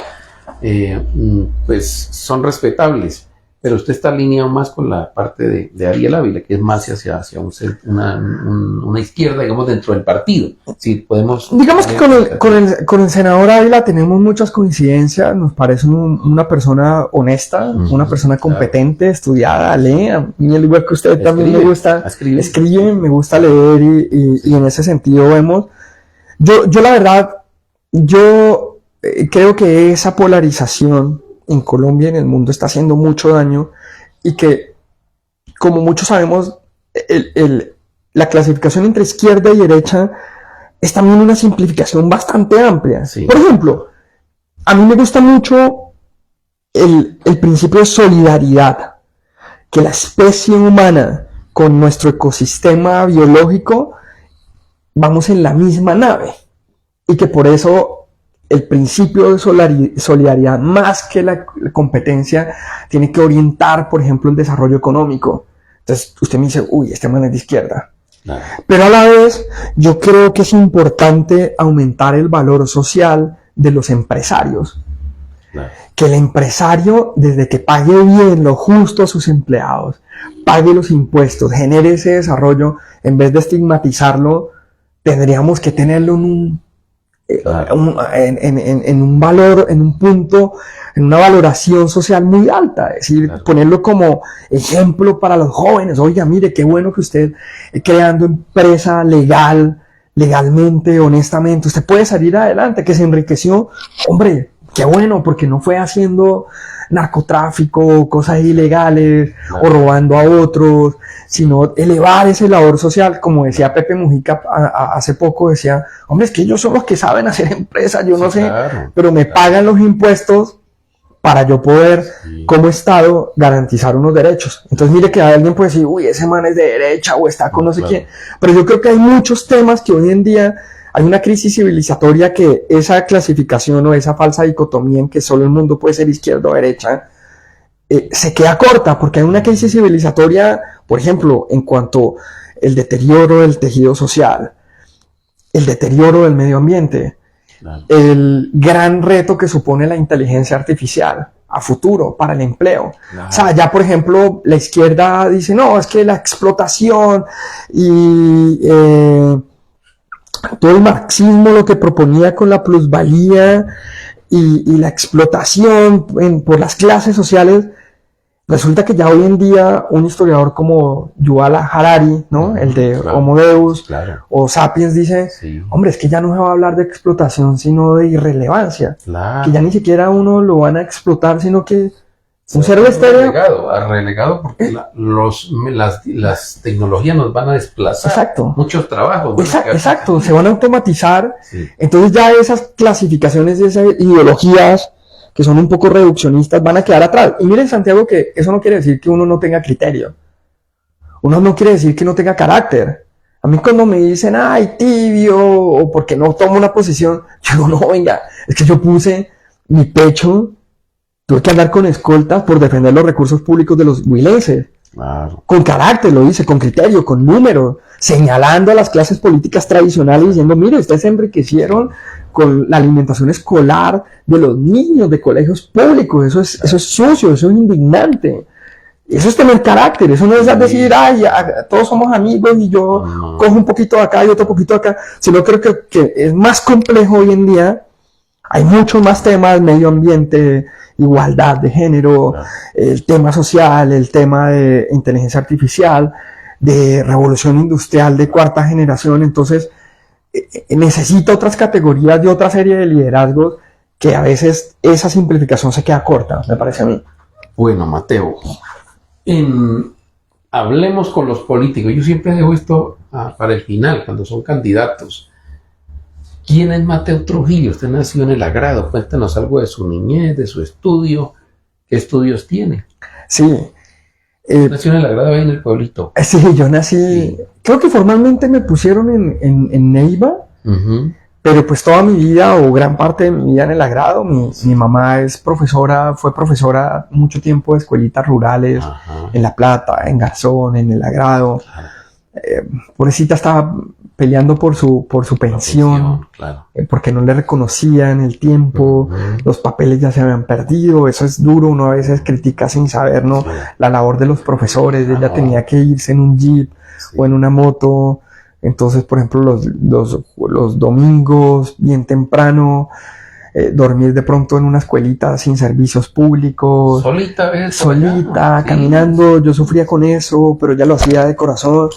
Speaker 1: pues son respetables, pero usted está alineado más con la parte de Ariel Ávila, que es más hacia una izquierda, digamos, dentro del partido. Si podemos...
Speaker 2: Digamos que con el senador Ávila tenemos muchas coincidencias. Nos parece una persona honesta, una persona competente, estudiada, lee. A mí, al igual que usted, también me gusta escribe, me gusta leer, y en ese sentido vemos... Yo la verdad, creo que esa polarización en Colombia y en el mundo está haciendo mucho daño, y que, como muchos sabemos, la clasificación entre izquierda y derecha es también una simplificación bastante amplia. Sí. Por ejemplo, a mí me gusta mucho el principio de solidaridad, que la especie humana con nuestro ecosistema biológico vamos en la misma nave, y que por eso el principio de solidaridad, más que la competencia, tiene que orientar, por ejemplo, el desarrollo económico. Entonces, usted me dice, uy, este man es de izquierda. Claro. Pero a la vez, yo creo que es importante aumentar el valor social de los empresarios. Claro. Que el empresario, desde que pague bien lo justo a sus empleados, pague los impuestos, genere ese desarrollo, en vez de estigmatizarlo, tendríamos que tenerlo en un valor, en un punto, en una valoración social muy alta, es decir, claro, ponerlo como ejemplo para los jóvenes. Oiga, mire, qué bueno que usted, creando empresa legalmente, honestamente, usted puede salir adelante, que se enriqueció, hombre, qué bueno, porque no fue haciendo narcotráfico, cosas ilegales, claro, o robando a otros, sino elevar ese labor social. Como decía Pepe Mujica hace poco, decía, hombre, es que ellos son los que saben hacer empresas, yo no sé, claro, pero me pagan los impuestos para yo poder, como Estado, garantizar unos derechos. Entonces, mire que alguien puede decir, uy, ese man es de derecha o está con no sé quién, pero yo creo que hay muchos temas que hoy en día hay una crisis civilizatoria, que esa clasificación o esa falsa dicotomía en que solo el mundo puede ser izquierda o derecha, se queda corta, porque hay una crisis civilizatoria, por ejemplo, en cuanto al deterioro del tejido social, el deterioro del medio ambiente, claro, el gran reto que supone la inteligencia artificial a futuro para el empleo. Claro. O sea, ya por ejemplo, la izquierda dice, no, es que la explotación y todo el marxismo lo que proponía con la plusvalía y la explotación por las clases sociales Resulta que ya hoy en día un historiador como Yuval Harari, ¿no? El de Homo Deus o Sapiens dice, hombre, es que ya no se va a hablar de explotación, sino de irrelevancia. Que ya ni siquiera uno lo van a explotar, sino que un ser estéreo.
Speaker 1: Relegado porque las tecnologías nos van a desplazar. Muchos trabajos.
Speaker 2: Exacto, se van a automatizar. Entonces ya esas clasificaciones y esas ideologías que son un poco reduccionistas, van a quedar atrás. Y miren, Santiago, que eso no quiere decir que uno no tenga criterio. Uno no quiere decir que no tenga carácter. A mí cuando me dicen, ay, tibio, o porque no tomo una posición, yo digo, no, venga, es que yo puse mi pecho, tuve que andar con escoltas por defender los recursos públicos de los huilenses.
Speaker 1: Claro.
Speaker 2: Con carácter, lo hice, con criterio, con números, señalando a las clases políticas tradicionales, diciendo, mire, ustedes se enriquecieron con la alimentación escolar de los niños de colegios públicos, eso es sucio, eso es indignante. Eso es tener carácter, eso no es decir, ay, todos somos amigos y yo cojo un poquito de acá y otro poquito de acá, sino creo que es más complejo hoy en día, hay muchos más temas, medio ambiente, igualdad de género, el tema social, el tema de inteligencia artificial, de revolución industrial de cuarta generación, entonces necesita otras categorías de otra serie de liderazgos que a veces esa simplificación se queda corta, me parece a mí.
Speaker 1: Bueno, Mateo, hablemos con los políticos. Yo siempre dejo esto para el final, cuando son candidatos. ¿Quién es Mateo Trujillo? Usted nació en El Agrado. Cuéntanos algo de su niñez, de su estudio. ¿Qué estudios tiene?
Speaker 2: Sí.
Speaker 1: Nació en El Agrado, ahí en el pueblito.
Speaker 2: Sí, yo nací... Creo que formalmente me pusieron en Neiva, pero pues toda mi vida, o gran parte de mi vida en El Agrado. Mi mamá es profesora, fue profesora mucho tiempo de escuelitas rurales, en La Plata, en Garzón, en El Agrado. Pobrecita estaba peleando por su pensión, porque no le reconocían el tiempo, los papeles ya se habían perdido, eso es duro, uno a veces critica sin saber, ¿no? La labor de los profesores, ella tenía que irse en un jeep o en una moto, entonces, por ejemplo, los domingos, bien temprano, dormir de pronto en una escuelita sin servicios públicos, solita, caminando, yo sufría con eso, pero ella lo hacía de corazón.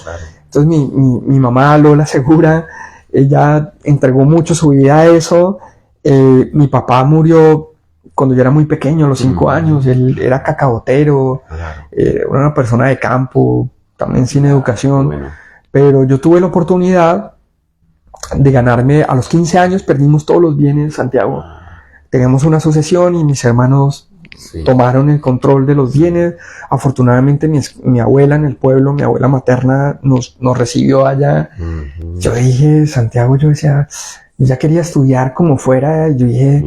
Speaker 2: Entonces mi mamá, Lola Segura, ella entregó mucho su vida a eso. Mi papá murió cuando yo era muy pequeño, a los 5 años, él era cacaotero, era una persona de campo, también sin educación, pero yo tuve la oportunidad de ganarme, a los 15 años perdimos todos los bienes, Santiago. Teníamos una asociación y mis hermanos tomaron el control de los bienes. Afortunadamente mi abuela en el pueblo, mi abuela materna nos recibió allá. Yo dije, Santiago, yo decía, yo ya quería estudiar como fuera, yo dije,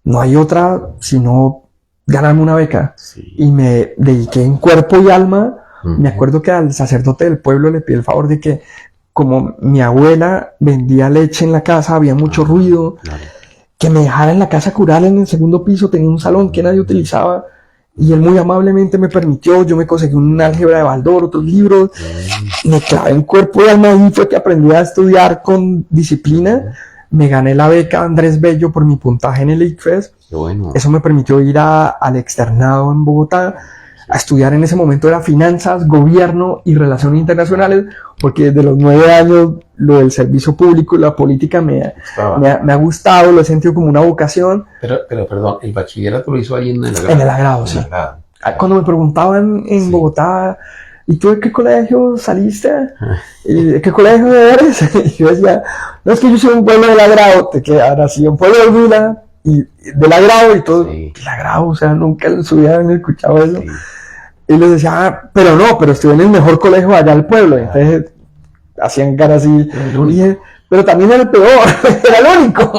Speaker 2: no hay otra sino ganarme una beca. Y me dediqué en cuerpo y alma. Me acuerdo que al sacerdote del pueblo le pedí el favor de que, como mi abuela vendía leche en la casa, había mucho ruido, que me dejara en la casa curar en el segundo piso, tenía un salón que nadie utilizaba, y él muy amablemente me permitió, yo me conseguí un álgebra de Baldor, otros libros, me clavé en cuerpo y alma, y fue que aprendí a estudiar con disciplina, me gané la beca Andrés Bello por mi puntaje en el ICFES, eso me permitió ir al externado en Bogotá, a estudiar. En ese momento era finanzas, gobierno y relaciones internacionales, porque desde los 9 años lo del servicio público y la política me ha gustado, lo he sentido como una vocación.
Speaker 1: Pero perdón, ¿el bachillerato lo hizo ahí en El Agrado?
Speaker 2: En El Agrado, sí. Cuando me preguntaban en Bogotá, ¿y tú de qué colegio saliste? ¿De qué colegio eres? Y yo decía, no, es que yo soy un pueblo del Agrado, te quedas así, un pueblo de Huila, y del Agrado y todo, el Agrado, o sea, nunca en su vida habían escuchado eso. Y les decía, pero estuve en el mejor colegio allá del pueblo. Entonces hacían cara así. Y dije, pero también era el peor, era el único.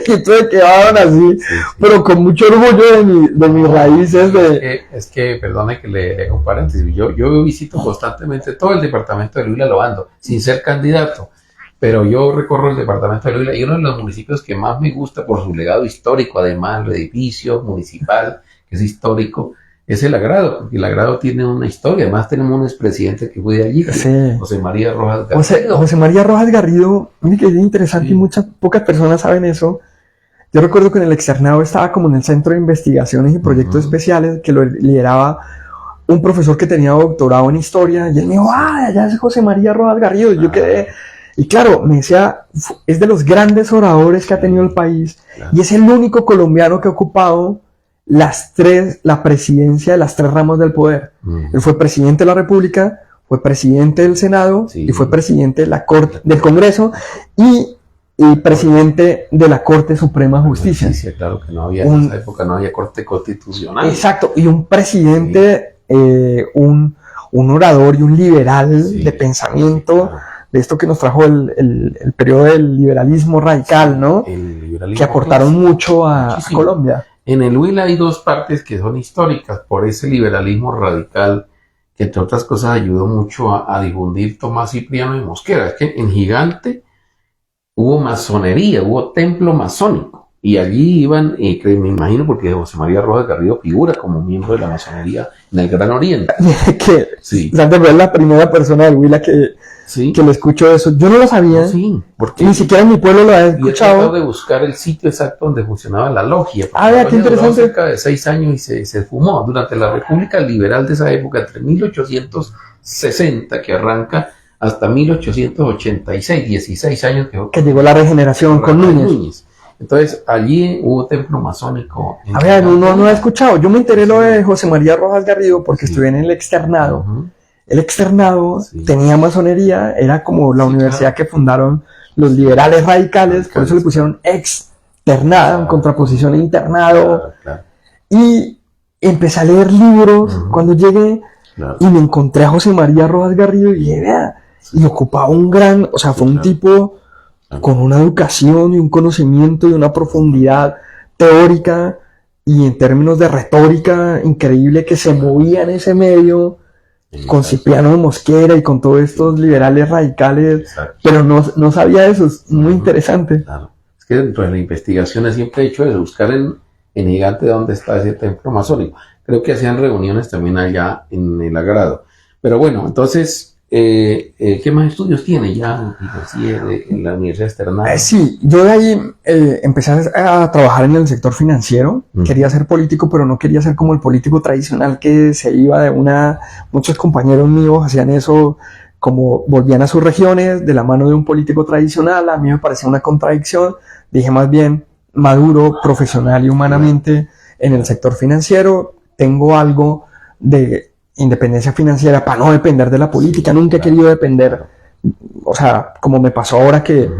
Speaker 2: Y entonces quedaban así, pero con mucho orgullo de mis raíces.
Speaker 1: Es que, perdone que le haga un paréntesis. Yo visito constantemente todo el departamento de Huila, lo ando, sin ser candidato. Pero yo recorro el departamento de Huila y uno de los municipios que más me gusta por su legado histórico, además, el edificio municipal, que es histórico, es El Agrado, porque El Agrado tiene una historia. Además tenemos un expresidente que fue de allí, José María Rojas Garrido.
Speaker 2: José María Rojas Garrido, mire que es interesante y pocas personas saben eso. Yo recuerdo que en el externado estaba como en el Centro de Investigaciones y Proyectos Especiales, que lo lideraba un profesor que tenía doctorado en historia, y él me dijo, allá es José María Rojas Garrido, y yo quedé, y claro, me decía, es de los grandes oradores que ha tenido el país, y es el único colombiano que ha ocupado la presidencia de las 3 ramas del poder. Él fue presidente de la República, fue presidente del Senado, y fue presidente de la Corte, del Congreso, y presidente de la Corte Suprema de Justicia.
Speaker 1: Sí, claro que no había, en esa época no había Corte Constitucional.
Speaker 2: Exacto, y un presidente, un orador y un liberal de pensamiento, de esto que nos trajo el periodo del liberalismo radical, ¿no?
Speaker 1: El liberalismo
Speaker 2: que aportaron mucho a Colombia.
Speaker 1: En el Huila hay 2 partes que son históricas por ese liberalismo radical que, entre otras cosas, ayudó mucho a difundir Tomás Cipriano y Mosquera. Es que en Gigante hubo masonería, hubo templo masónico, y allí iban, me imagino, porque José María Rojas Garrido figura como miembro de la masonería en el Gran Oriente.
Speaker 2: Que Sandra es la primera persona del Huila que le escucho eso. Yo no lo sabía,
Speaker 1: porque
Speaker 2: ni siquiera en mi pueblo lo había escuchado.
Speaker 1: Yo he tratado de buscar el sitio exacto donde funcionaba la logia.
Speaker 2: Vea, qué interesante.
Speaker 1: Duró cerca de 6 años y se fumó durante la República Liberal de esa época, entre 1860, que arranca, hasta 1886, 16 años
Speaker 2: que llegó la regeneración con Núñez.
Speaker 1: Entonces, allí hubo templo masónico.
Speaker 2: No ha escuchado. Yo me enteré lo de José María Rojas Garrido porque estuve en el externado. El externado tenía masonería, era como la universidad que fundaron los liberales radicales, por eso le pusieron externada, en contraposición a internado. Y empecé a leer libros cuando llegué y me encontré a José María Rojas Garrido y dije, vea, y ocupaba fue un tipo con una educación y un conocimiento y una profundidad teórica y en términos de retórica increíble, que se movía en ese medio con Cipriano de Mosquera y con todos estos liberales radicales, pero no sabía eso, es muy interesante.
Speaker 1: Claro. Es que dentro de la investigación siempre he hecho eso, buscar en Gigante dónde está ese templo masónico. Creo que hacían reuniones también allá en el Agrado. Pero bueno, entonces, ¿qué más estudios tiene ya en la Universidad Externada?
Speaker 2: Sí, yo de ahí empecé a trabajar en el sector financiero. Quería ser político, pero no quería ser como el político tradicional que se iba de muchos compañeros míos hacían eso, como volvían a sus regiones de la mano de un político tradicional. A mí me parecía una contradicción. Dije más bien, maduro profesional y humanamente en el sector financiero, tengo algo de independencia financiera para no depender de la política. Nunca he querido depender, como me pasó ahora que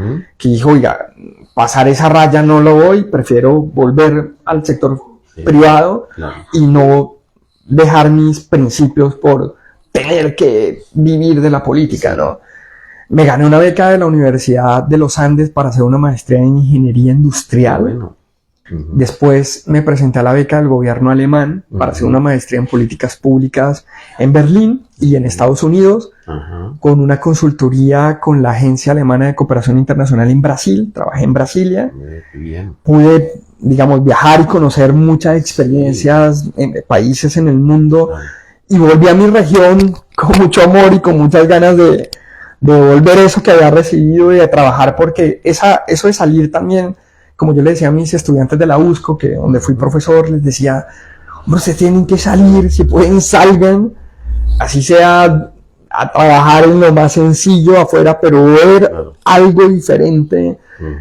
Speaker 2: dijo, oiga, pasar esa raya no lo voy, prefiero volver al sector privado y no dejar mis principios por tener que vivir de la política, ¿no? Me gané una beca de la Universidad de los Andes para hacer una maestría en ingeniería industrial. Después me presenté a la beca del gobierno alemán para hacer una maestría en políticas públicas en Berlín y en Estados Unidos, con una consultoría con la Agencia Alemana de Cooperación Internacional en Brasil. Trabajé en Brasilia. Pude, viajar y conocer muchas experiencias en países en el mundo, y volví a mi región con mucho amor y con muchas ganas de devolver eso que había recibido y de trabajar, porque eso de salir también, como yo le decía a mis estudiantes de la USCO, donde fui profesor, les decía, hombre, ustedes tienen que salir, si pueden salgan, así sea a trabajar en lo más sencillo afuera, pero ver algo diferente,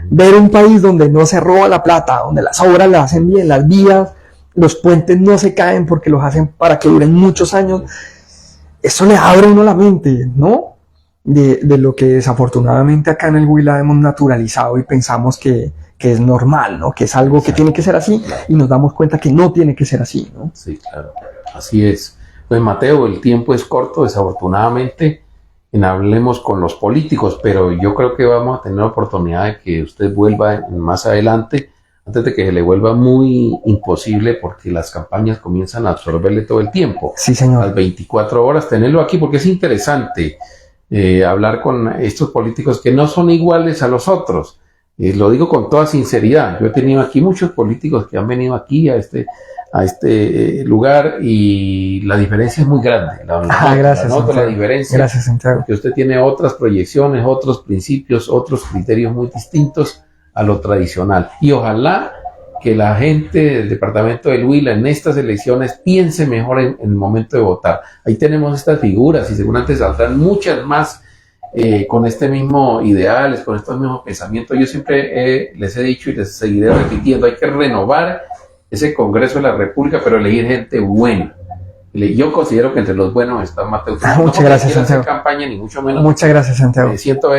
Speaker 2: ver un país donde no se roba la plata, donde las obras las hacen bien, las vías, los puentes no se caen porque los hacen para que duren muchos años. Eso le abre a uno la mente, ¿no? De lo que desafortunadamente acá en el Huila hemos naturalizado y pensamos que es normal, ¿no? Que es algo que tiene que ser así, y nos damos cuenta que no tiene que ser así, ¿no?
Speaker 1: Sí, claro, así es. Pues Mateo, el tiempo es corto, desafortunadamente, en Hablemos con los Políticos, pero yo creo que vamos a tener la oportunidad de que usted vuelva más adelante, antes de que se le vuelva muy imposible, porque las campañas comienzan a absorberle todo el tiempo.
Speaker 2: Sí, señor.
Speaker 1: Las 24 horas, tenerlo aquí, porque es interesante hablar con estos políticos que no son iguales a los otros. Lo digo con toda sinceridad. Yo he tenido aquí muchos políticos que han venido aquí a este lugar, y la diferencia es muy grande.
Speaker 2: Gracias,
Speaker 1: la diferencia.
Speaker 2: Gracias, Santiago.
Speaker 1: Porque usted tiene otras proyecciones, otros principios, otros criterios muy distintos a lo tradicional. Y ojalá que la gente del departamento del Huila en estas elecciones piense mejor en el momento de votar. Ahí tenemos estas figuras y seguramente saldrán muchas más con este mismo ideales, con estos mismos pensamientos. Yo siempre les he dicho y les seguiré repitiendo, hay que renovar ese Congreso de la República, pero elegir gente buena. Yo considero que entre los buenos está Mateo Trujillo.
Speaker 2: Muchas gracias, Santiago.
Speaker 1: No campaña, ni mucho menos.
Speaker 2: Muchas gracias, Santiago.
Speaker 1: Me siento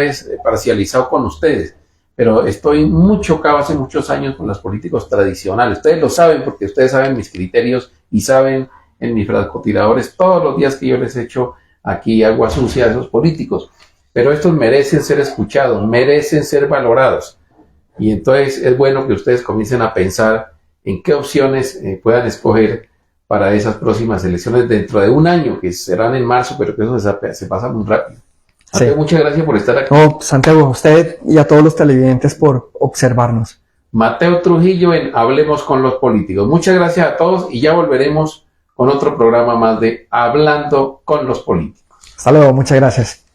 Speaker 1: parcializado con ustedes, pero estoy muy chocado hace muchos años con los políticos tradicionales. Ustedes lo saben porque ustedes saben mis criterios y saben en mis francotiradores todos los días que yo les echo aquí agua sucia a esos políticos. Pero estos merecen ser escuchados, merecen ser valorados. Y entonces es bueno que ustedes comiencen a pensar en qué opciones puedan escoger para esas próximas elecciones dentro de un año, que serán en marzo, pero que eso se pasa muy rápido. Sí. Muchas gracias por estar aquí.
Speaker 2: Santiago, a usted y a todos los televidentes por observarnos.
Speaker 1: Mateo Trujillo en Hablemos con los Políticos. Muchas gracias a todos y ya volveremos con otro programa más de Hablando con los Políticos.
Speaker 2: Hasta luego, muchas gracias.